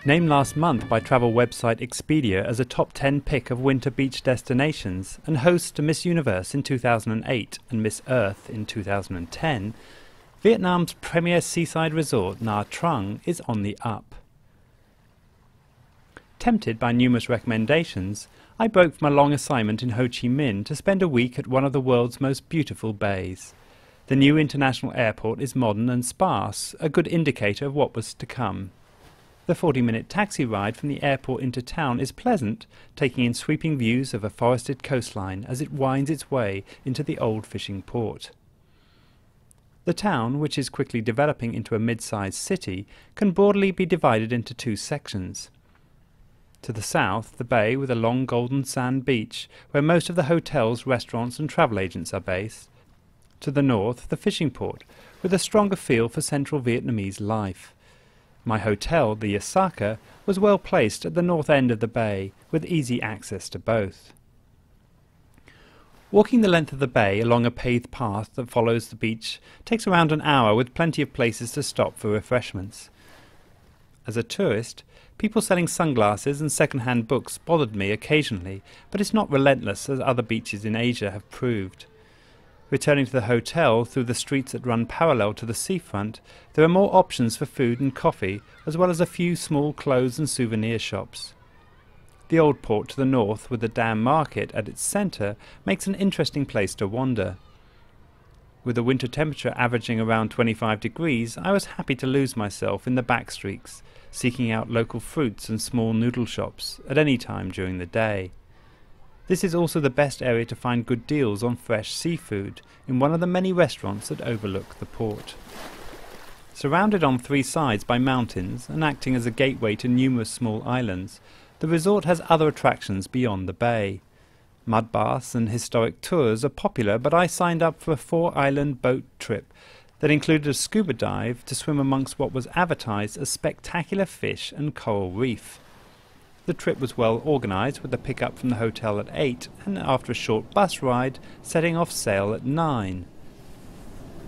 Named last month by travel website Expedia as a top 10 pick of winter beach destinations and host to Miss Universe in 2008 and Miss Earth in 2010, Vietnam's premier seaside resort Nha Trang is on the up. Tempted by numerous recommendations, I broke from a long assignment in Ho Chi Minh to spend a week at one of the world's most beautiful bays. The new international airport is modern and sparse, a good indicator of what was to come. The 40-minute taxi ride from the airport into town is pleasant, taking in sweeping views of a forested coastline as it winds its way into the old fishing port. The town, which is quickly developing into a mid-sized city, can broadly be divided into two sections. To the south, the bay with a long golden sand beach, where most of the hotels, restaurants and travel agents are based. To the north, the fishing port, with a stronger feel for central Vietnamese life. My hotel, the Osaka, was well placed at the north end of the bay, with easy access to both. Walking the length of the bay along a paved path that follows the beach takes around an hour, with plenty of places to stop for refreshments. As a tourist, people selling sunglasses and second-hand books bothered me occasionally, but it's not relentless as other beaches in Asia have proved. Returning to the hotel through the streets that run parallel to the seafront, there are more options for food and coffee, as well as a few small clothes and souvenir shops. The old port to the north, with the dam market at its centre, makes an interesting place to wander. With the winter temperature averaging around 25 degrees, I was happy to lose myself in the back streets, seeking out local fruits and small noodle shops at any time during the day. This is also the best area to find good deals on fresh seafood in one of the many restaurants that overlook the port. Surrounded on three sides by mountains and acting as a gateway to numerous small islands, the resort has other attractions beyond the bay. Mud baths and historic tours are popular, but I signed up for a 4-island boat trip that included a scuba dive to swim amongst what was advertised as spectacular fish and coral reef. The trip was well organised, with a pick-up from the hotel at 8 and after a short bus ride setting off sail at 9.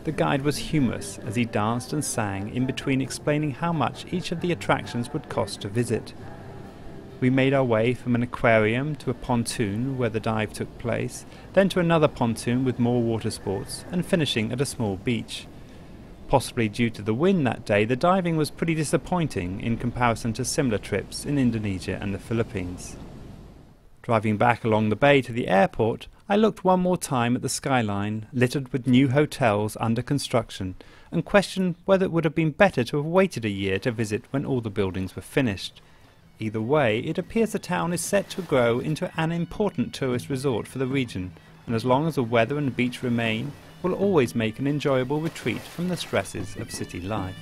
The guide was humorous as he danced and sang in between explaining how much each of the attractions would cost to visit. We made our way from an aquarium to a pontoon where the dive took place, then to another pontoon with more water sports, and finishing at a small beach. Possibly due to the wind that day, the diving was pretty disappointing in comparison to similar trips in Indonesia and the Philippines. Driving back along the bay to the airport, I looked one more time at the skyline, littered with new hotels under construction, and questioned whether it would have been better to have waited a year to visit when all the buildings were finished. Either way, it appears the town is set to grow into an important tourist resort for the region, and as long as the weather and beach remain, will always make an enjoyable retreat from the stresses of city life.